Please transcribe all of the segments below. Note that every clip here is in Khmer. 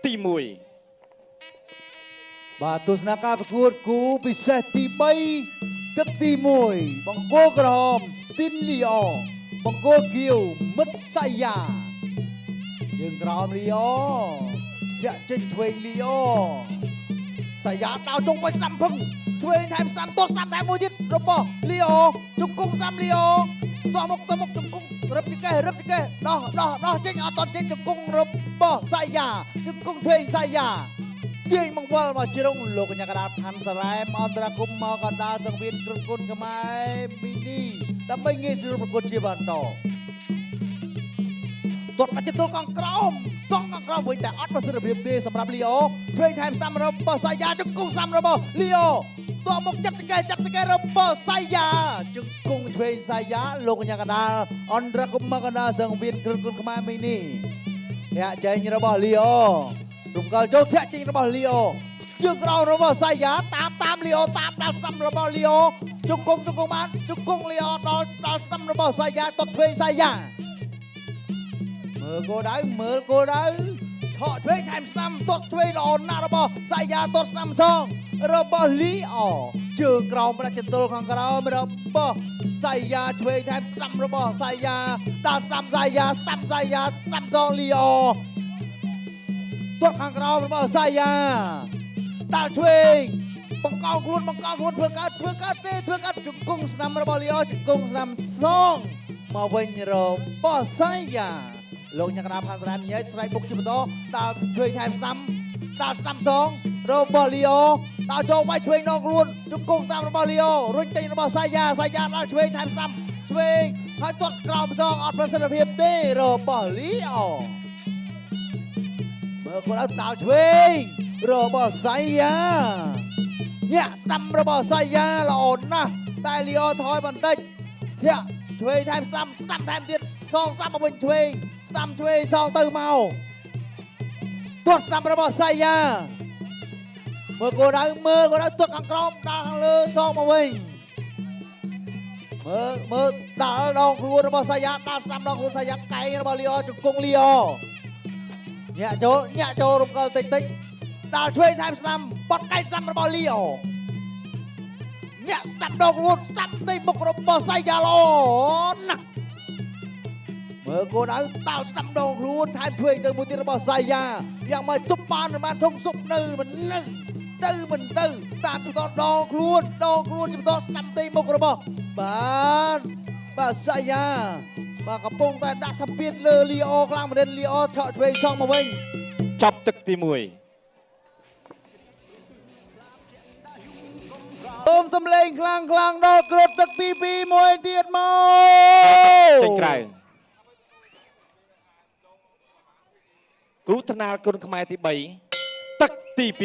ទី1បាទទស្សនការប្រកួតគូពិសេសទី3ទឹកទី1បង្គោលក្រហមស្ទីនលីអូបង្គោលខៀវមិត្តសៃយ៉ាជើងក្រោមលីអូធាក់ចេញឆ្វេងលីអូសៃយ៉ាដោជុំវិញស្ដាំភឹងឆ្វេងថែមស្ដាំទស្សស្ដាំតែមួយទៀតរបស់លីអូជង្គង់ស្ដាំលីអូតោះមកជង្គង់រឹបចង្កេះដោះចេញអត់តចេញជង្គង់របស់សៃយ៉ាជង្គង់ឆ្វេងសៃយ៉ាជាងបង្វិលមកជ្រុងលោកកញ្ញាកណ្ដាលផាន់សារ៉ែមអន្តរកម្មមកកណ្ដាលសង្វៀនក្រុមគុណខ្មែរមីនីដើម្បីងាយស្រួលប្រកួតជាបន្តទាត់អាចទទួលកងក្រោមសងកងក្រោមវិញតែអត់ប្រសិទ្ធភាពទេសម្រាប់លីអូឆ្វេងថែមតាមរបស់សៃយ៉ាជង្គង់ស្ដាំរបស់លីអូតោះមកចាប់ចង្កេះរបស់សៃយ៉ាជង្គង់ឆ្វេងសៃយ៉ាលោកកញ្ញាកណ្ដាលអន្តរកម្មមកកណ្ដាលសង្វៀនក្រុមគុណខ្មែរមីនីធាក់ចេញរបស់លីអូរំកិលចូលធាក់ចេញរបស់លីអូជើងក្រោមរបស់សៃយ៉ាតាមលីអូតាមដល់ស្ដាំរបស់លីអូជង្គង់បានជង្គង់លីអូដល់ស្ដាំរបស់សៃយ៉ាតត់ឆ្វេងសៃយ៉ាមើលគោលដៅឆក់ឆ្វេងថែមស្ដាំតត់ឆ្វេងល្អណាស់របស់សៃយ៉ាតត់ស្ដាំសងរបស់លីអូជើងក្រោមប្រាក់ចន្ទុលខាងក្រោមរបស់សៃយ៉ាឆ្វេងថែមស្ដាំរបស់សៃយ៉ាដល់ស្ដាំសៃយ៉ាស្ដាំសងលីអូទាត់ខាងក្រោមរបស់សៃយ៉ាដាល់ឆ្វេងបង្កោខ្លួនធ្វើកើតជង្គង់ស្ដាំរបស់លីអូជង្គង់ស្ដាំសងមកវិញរបស់សៃយ៉ាលោកញ៉ាំកណាផាន់សារ៉ែមញែកស្រែកបុកជាបន្តដាល់ឆ្វេងថែមស្ដាំសងរបស់លីអូដាល់ចូលវាយឆ្វេងដងខ្លួនជង្គង់ស្ដាំរបស់លីអូរុញចេញរបស់សៃយ៉ាដាល់ឆ្វេងថែមស្ដាំឆ្វេងហើយទាត់ក្រោមសងអត់ប្រសិទ្ធភាពទេរបស់លីអូមើលគាត់ដាល់ឆ្វេងរបស់សៃយ៉ាញាក់ស្ដាំរបស់សៃយ៉ាល្អណាស់តែលីអូថយបន្តិចធាក់ឆ្វេងថែមស្ដាំថែមទៀតសងស្ដាំមកវិញឆ្វេងស្ដាំឆ្វេងសងទៅមកទាត់ស្ដាំរបស់សៃយ៉ាមើលគោលដៅទាត់ខាងក្រោមដល់ខាងលើសងមកវិញមើលដល់ដងខ្លួនរបស់សៃយ៉ាដល់ស្ដាំដងខ្លួនសៃយ៉ាកែងរបស់លីអូជង្គង់លីអូញាក់ចូលរំកិលតិចដល់ឆ្វេងថែមស្ដាំបត់កែងស្ដាំរបស់លីអូញាក់ស្ដាំដងខ្លួនស្ដាំទីមុខរបស់សៃយ៉ាល្អណាស់មើលគោលដៅដល់ស្ដាំដងខ្លួនថែមឆ្វេងទៅមួយទៀតរបស់សៃយ៉ាយ៉ាងម៉េចទប់បានធំសុកនៅមិនទៅតាមទៅដងខ្លួនជាបន្តស្ដាំទីមុខរបស់បាទសៃយ៉ាបាទកំពុងតែដាក់សម្ពាធលើលីអូខ្លាំងមែនលីអូឆក់ឆ្វេងសងមកវិញចប់ទឹកទី1សូមសំឡេងខ្លាំងដល់គ្រុតទឹកទី2មួយទៀតមកចេញក្រៅគ្រូថ្នាលគុណខ្មែរទី3ទឹកទី2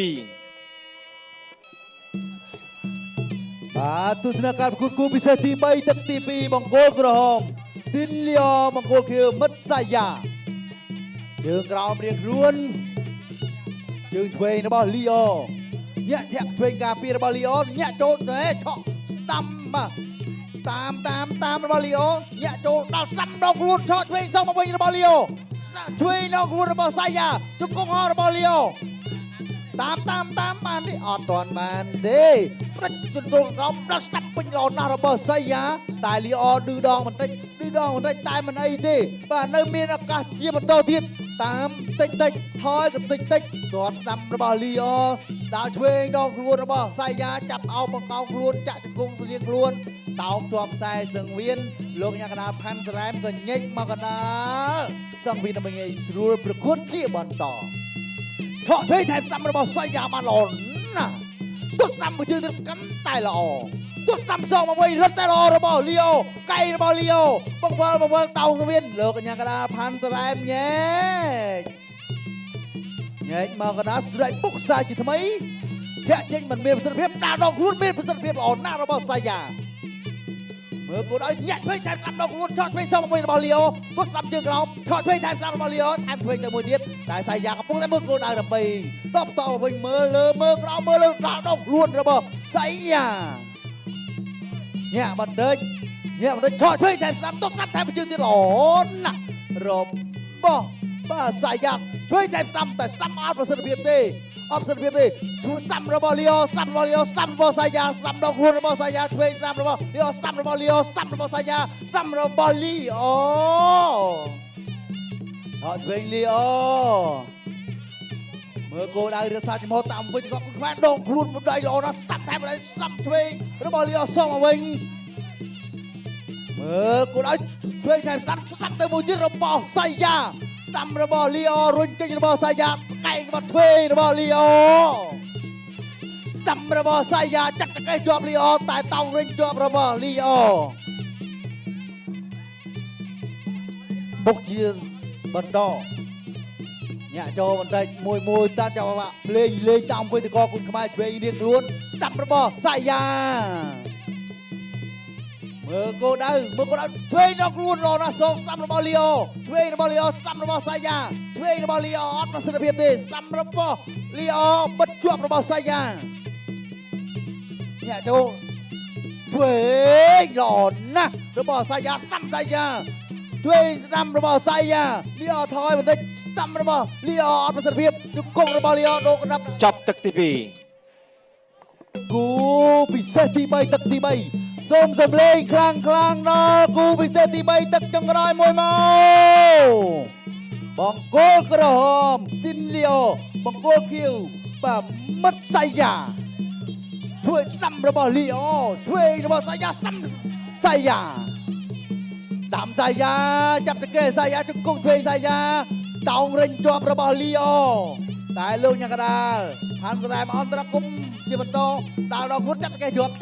បាទទស្សនការប្រកួតគូពិសេសទី3ទឹកទី2បង្គោលក្រហមស្ទីនលីអូបង្គោលខៀវមិត្តសៃយ៉ាជើងក្រោមរៀងខ្លួនជើងឆ្វេងរបស់លីអូញាក់ធាក់ឆ្វេងការពាររបស់លីអូញាក់ចូលឆក់ស្ដាំតាមរបស់លីអូញាក់ចូលដល់ស្ដាំដងខ្លួនឆក់ឆ្វេងសងមកវិញរបស់លីអូឆ្វេងដងខ្លួនរបស់សៃយ៉ាជង្គង់ហោរបស់លីអូតាមបានទេអត់ទាន់បានទេប្រជជន្ទល់ក្រោមដល់ស្ដាប់ពេញល្អណាស់របស់សៃយ៉ាតែលីអូឌឺដងបន្តិចតែមិនអីទេបាទនៅមានឱកាសជាបន្តទៀតតាមតិចថយក៏តិចទាត់ស្ដាំរបស់លីអូដល់ឆ្វេងដងខ្លួនរបស់សៃយ៉ាចាប់អោបបង្កោងខ្លួនចាក់ជង្គង់ស្រៀងខ្លួនតោងជាប់ខ្សែសង្វៀនលោកញ៉ាំកណាផាន់សារ៉ែមក៏ញែកមកកណាសង្វៀនដើម្បីងាយស្រួលប្រកួតជាបន្តឆក់ឆ្វេងថែមស្ដាំរបស់សៃយ៉ាបានល្អណាស់ទាត់ស្ដាំមួយជើងទៀតកាន់តែល្អទាត់ស្ដាំសងមកវិញរត់តែល្អរបស់លីអូកៃរបស់លីអូបង្វិលតោងសង្វៀនលោកញ៉ាំកណាផាន់សារ៉ែមញែកមកកណាស្រែកពុកសាជាថ្មីធាក់ចេញមិនមានប្រសិទ្ធភាពដាល់ដងខ្លួនមានប្រសិទ្ធភាពល្អណាស់របស់សៃយ៉ាមើលគោលឲ្យញាក់ឆ្វេងថែមស្ដាំដងខ្លួនឆក់ឆ្វេងសងមកវិញរបស់លីអូទាត់ស្ដាំជើងក្រោមឆក់ឆ្វេងថែមស្ដាំរបស់លីអូថែមឆ្វេងទៅមួយទៀតតែសៃយ៉ាកំពុងតែមើលគោលដៅដើម្បីតបមកវិញមើលលើមើលក្រោមមើលលើដាល់ដងខ្លួនរបស់សៃយ៉ាញាក់បន្តិចឆក់ឆ្វេងថែមស្ដាំទាត់ស្ដាំថែមជើងទៀតល្អណាស់របស់ បាទសាយ៉ាធ្វើតែស្ដាំតែស្ដាំអត់ប្រសិទ្ធភាពទេអត់ប្រសិទ្ធភាពទេធ្វើស្ដាំរបស់លីអូស្ដាំរបស់លីអូស្ដាំរបស់សាយ៉ាស្ដាំដល់ខ្លួនរបស់សាយ៉ាធ្វើស្ដាំរបស់លីអូស្ដាំរបស់លីអូស្ដាំរបស់សាយ៉ាស្ដាំរបស់លីអូអត់វិញលីអូមើលគោលដៅរសាចំហតាមវិញក៏ខ្វែដងខ្លួនមួយដៃល្អណាស់ស្ដាំតែមួយដៃស្ដាំធ្វើរបស់លីអូសងមកវិញមើលគោលដៅធ្វើតែស្ដាំទៅមួយទៀតរបស់សាយ៉ាស្ដាំរបស់លីអូរុញចេញរបស់សាយ៉ាកែងរបស់ធ្វើរបស់លីអូស្ដាំរបស់សាយ៉ាចាត់តកេះជាប់លីអូតែតោងរុញជាប់របស់លីអូបុកជាបន្តញាក់ចូលបន្តិចមួយតាចាំបាក់លេងតាមអង្គុយតកគុណខ្មែរឆ្វេងរៀងខ្លួនស្ដាប់របស់សាយ៉ាមើលគោលដៅឆ្វេងដល់ខ្លួនរណាសងស្ដាប់របស់លីអូឆ្វេងរបស់លីអូស្ដាប់របស់សាយ៉ាឆ្វេងរបស់លីអូអត់ប្រសិទ្ធភាពទេស្ដាប់របស់លីអូបិទជាប់របស់សាយ៉ាញាក់ចូលឆ្វេងល្អណាស់របស់សាយ៉ាស្ដាប់សាយ៉ាឆ្វេងស្ដាំរបស់សាយ៉ាលីអូថយបន្តិចស្ដាំរបស់លីអូអត់ប្រសិទ្ធភាពជង្គង់របស់លីអូដូរកណ្ដាប់ចប់ទឹកទី2គូពិសេសទី3ទឹកទី3សូមសម្លេងខ្លាំងដល់គូពិសេសទី3ទឹកចុងក្រោយមួយមកបង្គោលក្រហមស៊ីនលីអូបង្គោលខៀវបាទមិត្តសាយ៉ាធ្វើស្ដាំរបស់លីអូធ្វើរបស់សាយ៉ាស្ដាំសាយ៉ាតាមសាយ៉ាចាប់តកេសាយ៉ាជង្គង់ធ្វើសាយ៉ាតោងរិញជាប់របស់លីអូតែលោកញ៉ាកដាលហានស្រែមអន្តរគុំជាបន្តដាល់ដល់ខ្លួនចាត់តកេជាប់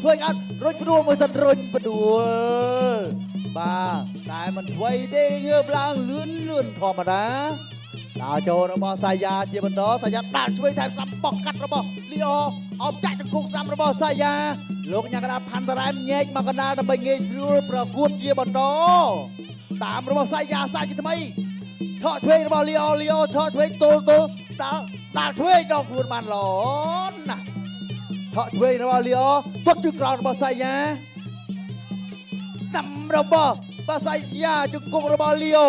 ធ្វើអត់រុញព្រួមួយសិនរុញផ្ដួលបាទតែមិនໄວទេងើបឡើងលឿនធម្មតាដល់ចូលរបស់សាយ៉ាជាបន្តសាយ៉ាដាល់ជួយថែមស្ដាំបោះកាត់របស់លីអូអោបចាក់ជង្គង់ស្ដាំរបស់សាយ៉ាលោកញ៉ាកដាលផាន់ស្រែមញែកមកកណ្ដាលដើម្បីងាយស្រួលប្រកួតជាបន្តតាមរបស់សាយ៉ាសាជាថ្មីថតឆ្វេងរបស់លីអូថតឆ្វេងទល់ដាល់ឆ្វេងដល់ខ្លួនបានល្អណាស់ថតឆ្វេងរបស់លីអូទាត់ជើងក្រោយរបស់សាយ៉ាស្ដាំរបស់សាយ៉ាជង្គង់របស់លីអូ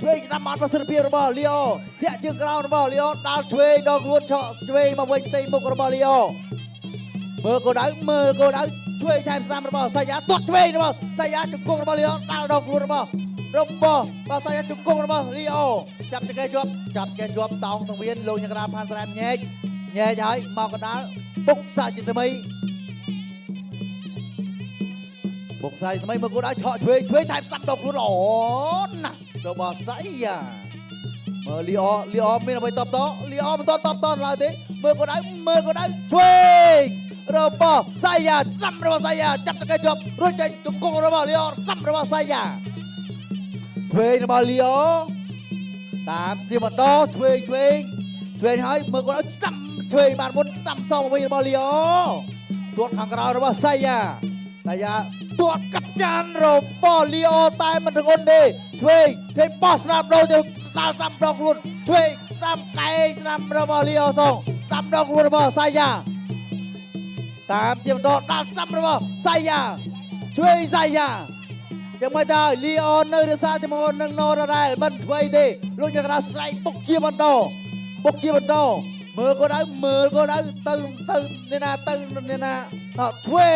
ឆ្វេងស្ដាំអត់ប្រសិទ្ធភាពរបស់លីអូធាក់ជើងក្រោយរបស់លីអូដាល់ឆ្វេងដល់ខ្លួនឆក់ឆ្វេងមកវិញផ្ទៃមុខរបស់លីអូមើលគោលដៅឆ្វេងថែមស្ដាំរបស់សាយ៉ាទាត់ឆ្វេងរបស់សាយ៉ាជង្គង់របស់លីអូដាល់ដល់ខ្លួនរបស់បាទសាយ៉ាជង្គង់របស់លីអូចាប់តកេជាប់តោងសង្វៀនលោកញ៉ាកដាលផាន់ស្រែមញែកហើយមកកណ្ដាលបុកសាជាថ្មីមើលគោលដៅឆក់ឆ្វេងថែមស្ដាំដល់ខ្លួនល្អណាស់របស់សាយ៉ាមើលលីអូមានអ្វីតបតលីអូមិនតបតឡើយទេមើលគោលដៅឆ្វេងរបស់សាយ៉ាស្ដាំរបស់សាយ៉ាចាប់តកេជាប់រួចចេញជង្គង់របស់លីអូស្ដាំរបស់សាយ៉ាឆ្វេងរបស់លីអូតាមជាបន្តឆ្វេងហើយមើលគាត់ស្ដាំឆ្វេងបានមុនស្ដាំសងវិញរបស់លីអូទាត់ខាងក្រោយរបស់សាយ៉ាទាត់កាត់ចានរបស់លីអូតែមិនធ្ងន់ទេឆ្វេងបោះស្ដាំដល់ទៅដល់ស្ដាំដល់ខ្លួនឆ្វេងស្ដាំកែងស្ដាំរបស់លីអូសងស្ដាំដល់ខ្លួនរបស់សាយ៉ាតាមជាបន្តដល់ស្ដាំរបស់សាយ៉ាឆ្វេងសាយ៉ាយ៉ាងម៉េចដែរលីអូនៅរសាជាមួយនឹងណរ៉ាដែលមិនអ្វីទេលោកញ៉ាកដាស្រែកបុកជាបន្តមើលគោលដៅទៅនេះណាឆ្វេ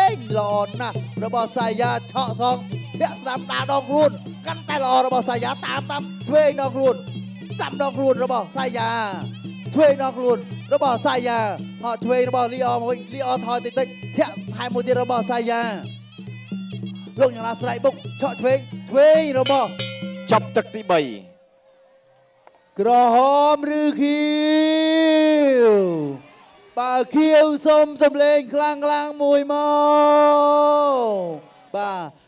ងល្អណាស់របស់សាយ៉ាឆក់សងធាក់ស្ដាំដាល់ដងខ្លួនកាន់តែល្អរបស់សាយ៉ាតាមឆ្វេងដងខ្លួនស្ដាំដងខ្លួនរបស់សាយ៉ាឆ្វេងដងខ្លួនរបស់សាយ៉ាឆ្វេងរបស់លីអូមកវិញលីអូថយតិចធាក់ថែមមួយទៀតរបស់សាយ៉ាលោកញ៉ាំឡាស្រែកបុកឆក់ឆ្វេងរបស់ចប់ទឹកទី3ក្រហមឬខៀវបើខៀវសូមសម្លេងខ្លាំងមួយមកបាទ